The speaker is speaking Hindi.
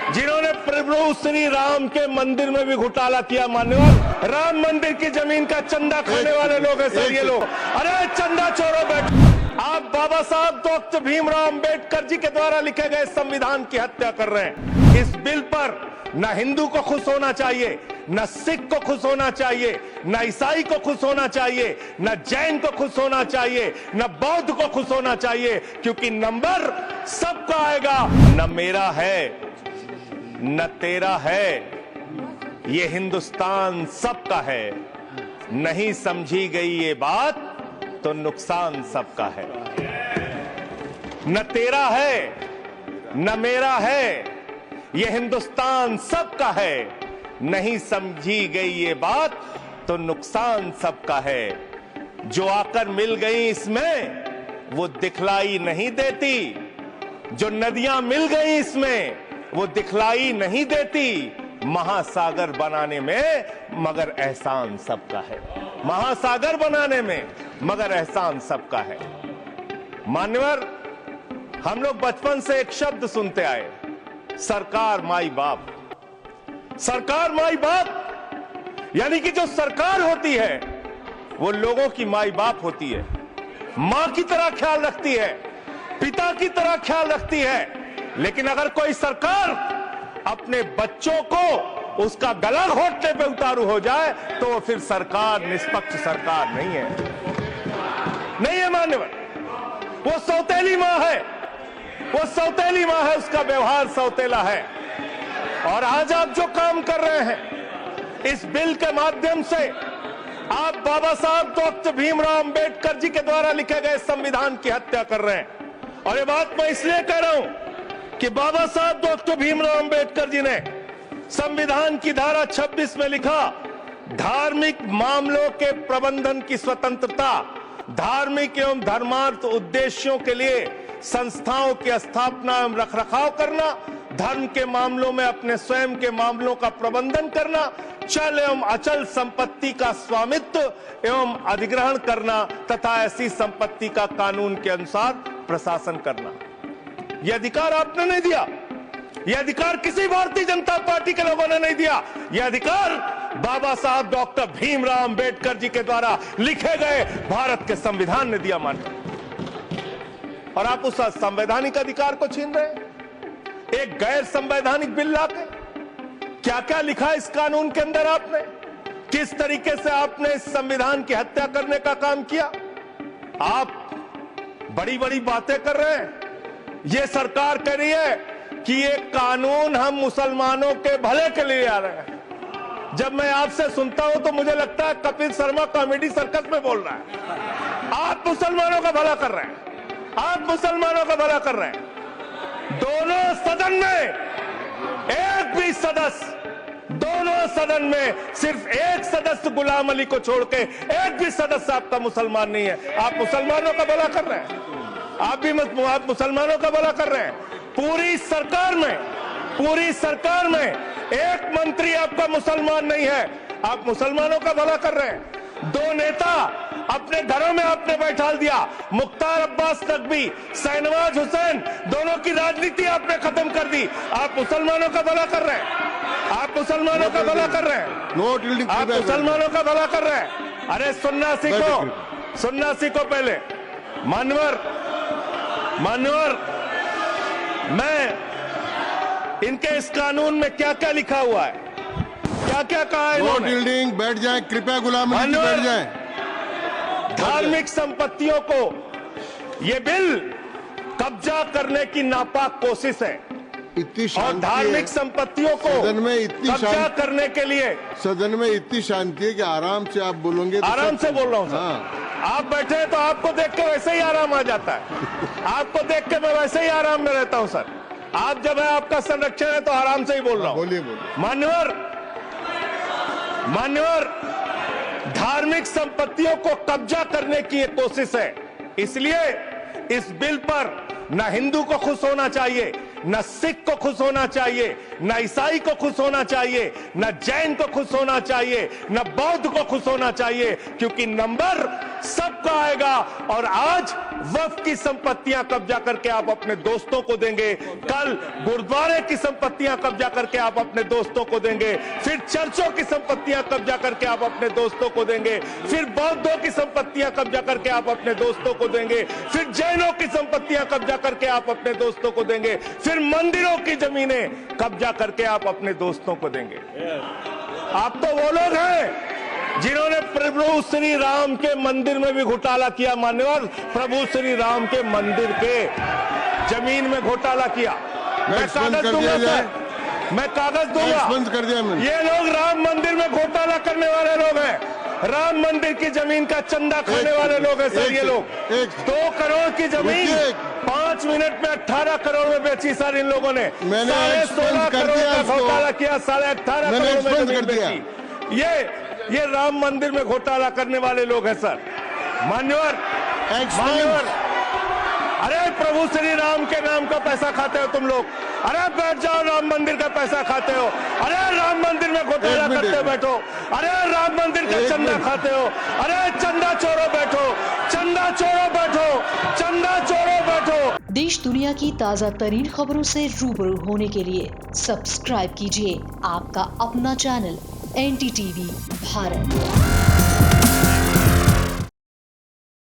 जिन्होंने प्रभु श्री राम के मंदिर में भी घोटाला किया। मान्यवर, राम मंदिर की जमीन का चंदा खाने वाले लोग हैं सर ये लोग। अरे चंदा चोरों बैठ, आप बाबा साहब डॉक्टर भीमराव अंबेडकर जी के द्वारा लिखे गए संविधान की हत्या कर रहे हैं। इस बिल पर न हिंदू को खुश होना चाहिए, न सिख को खुश होना चाहिए, न ईसाई को खुश होना चाहिए, न जैन को खुश होना चाहिए, न बौद्ध को खुश होना चाहिए, क्योंकि नंबर सबका आएगा। न मेरा है न तेरा है, ये हिंदुस्तान सबका है। नहीं समझी गई ये बात तो नुकसान सबका है। न तेरा है न मेरा है, ये हिंदुस्तान सबका है। नहीं समझी गई ये बात तो नुकसान सबका है। जो आकर मिल गई इसमें वो दिखलाई नहीं देती, जो नदियां मिल गई इसमें वो दिखलाई नहीं देती। महासागर बनाने में मगर एहसान सबका है। महासागर बनाने में मगर एहसान सबका है। मान्यवर, हम लोग बचपन से एक शब्द सुनते आए, सरकार माई बाप। सरकार माई बाप यानी कि जो सरकार होती है वो लोगों की माई बाप होती है, मां की तरह ख्याल रखती है, पिता की तरह ख्याल रखती है। लेकिन अगर कोई सरकार अपने बच्चों को उसका गला घोटने पे उतारू हो जाए तो वो फिर सरकार निष्पक्ष सरकार नहीं है। नहीं है मान्यवर, वो सौतेली मां है, वो सौतेली मां है, उसका व्यवहार सौतेला है। और आज आप जो काम कर रहे हैं इस बिल के माध्यम से, आप बाबा साहब डॉक्टर भीमराव अंबेडकर जी के द्वारा लिखे गए संविधान की हत्या कर रहे हैं। और ये बात मैं इसलिए कह रहा हूं कि बाबा साहब डॉक्टर भीमराव अंबेडकर जी ने संविधान की धारा 26 में लिखा, धार्मिक मामलों के प्रबंधन की स्वतंत्रता, धार्मिक एवं धर्मार्थ उद्देश्यों के लिए संस्थाओं की स्थापना एवं रखरखाव करना, धर्म के मामलों में अपने स्वयं के मामलों का प्रबंधन करना, चल एवं अचल संपत्ति का स्वामित्व एवं अधिग्रहण करना तथा ऐसी संपत्ति का कानून के अनुसार प्रशासन करना। यह अधिकार आपने नहीं दिया, यह अधिकार किसी भारतीय जनता पार्टी के लोगों ने नहीं दिया। यह अधिकार बाबा साहब डॉक्टर भीमराव अंबेडकर जी के द्वारा लिखे गए भारत के संविधान ने दिया। मान, और आप उस संवैधानिक अधिकार को छीन रहे हैं एक गैर संवैधानिक बिल लाके। क्या क्या लिखा इस कानून के अंदर आपने, किस तरीके से आपने इस संविधान की हत्या करने का काम किया। आप बड़ी बड़ी बातें कर रहे हैं। ये सरकार कह रही है कि ये कानून हम मुसलमानों के भले के लिए आ रहे हैं। जब मैं आपसे सुनता हूं तो मुझे लगता है कपिल शर्मा कॉमेडी सर्कस में बोल रहा है। आप मुसलमानों का भला कर रहे हैं, आप मुसलमानों का भला कर रहे हैं। दोनों सदन में एक भी सदस्य, दोनों सदन में सिर्फ एक सदस्य गुलाम अली को छोड़ के एक भी सदस्य आपका मुसलमान नहीं है। आप मुसलमानों का भला कर रहे हैं, आप मुसलमानों का भला कर रहे हैं। पूरी सरकार में एक मंत्री आपका मुसलमान नहीं है, आप मुसलमानों का भला कर रहे हैं। दो नेता अपने घरों में आपने बैठा दिया, मुख्तार अब्बास नकवी, शहनवाज हुसैन, दोनों की राजनीति आपने खत्म कर दी। आप मुसलमानों का भला कर रहे हैं, आप मुसलमानों का भला कर रहे हैं, आप मुसलमानों का भला कर रहे हैं। अरे सुनना सीखो पहले। मान्यवर, मैं इनके इस कानून में क्या क्या लिखा हुआ है, क्या क्या कहा है इन्होंने। बैठ जाए कृपया, गुलाम अली जी बैठ जाए। धार्मिक संपत्तियों को ये बिल कब्जा करने की नापाक कोशिश है। और धार्मिक संपत्तियों को सदन में इतनी कब्जा करने के लिए सदन में इतनी शांति है कि आराम से आप बोलोगे। आराम से बोल रहा हूँ सर। आप बैठे हैं तो आपको देख के वैसे ही आराम आ जाता है। आपको देख के मैं वैसे ही आराम में रहता हूँ सर। आप जब है आपका संरक्षण है तो आराम से ही बोल रहा हूँ। बोलिए। मान्यवर, धार्मिक संपत्तियों को कब्जा करने की एक कोशिश है। इसलिए इस बिल पर न हिंदू को खुश होना चाहिए, न सिख को खुश होना चाहिए, न ईसाई को खुश होना चाहिए, न जैन को खुश होना चाहिए, न बौद्ध को खुश होना चाहिए, क्योंकि नंबर सबका आएगा। और आज वक्फ की संपत्तियां कब्जा करके आप अपने दोस्तों को देंगे, कल गुरुद्वारे की संपत्तियां कब्जा करके आप अपने दोस्तों को देंगे, फिर चर्चों की संपत्तियां कब्जा करके आप अपने दोस्तों को देंगे, फिर बौद्धों की संपत्तियां कब्जा करके आप अपने दोस्तों को देंगे, फिर जैनों की संपत्तियां कब्जा करके आप अपने दोस्तों को देंगे, फिर मंदिरों की जमीनें कब्जा करके आप अपने दोस्तों को देंगे। आप तो वो लोग हैं जिन्होंने प्रभु श्री राम के मंदिर में भी घोटाला किया, मान्यवर, प्रभु श्री राम के मंदिर के जमीन में घोटाला किया। मैं कागज दूंगा सर, मैं कागज दूंगा। कर दिया मैंने। ये लोग राम मंदिर में घोटाला करने वाले लोग हैं, राम मंदिर की जमीन का चंदा खाने वाले लोग हैं सर। ये लोग 2 करोड़ की जमीन 5 मिनट में 18 करोड़ में बेची सर इन लोगों ने। 16.5 करोड़ का घोटाला किया, 18.5 करोड़ में जमीन बेची। ये राम मंदिर में घोटाला करने वाले लोग हैं सर। मान्यवर, अरे प्रभु श्री राम के नाम का पैसा खाते हो तुम लोग। अरे बैठ जाओ, राम मंदिर का पैसा खाते हो। अरे राम मंदिर में घोटाला करते हो, बैठो। अरे राम मंदिर का चंदा खाते हो। अरे चंदा चोरो बैठो, चंदा चोरो बैठो, चंदा चोरो बैठो। देश दुनिया की ताज़ा तरीन खबरों से रूबरू होने के लिए सब्सक्राइब कीजिए आपका अपना चैनल NDTV भारत।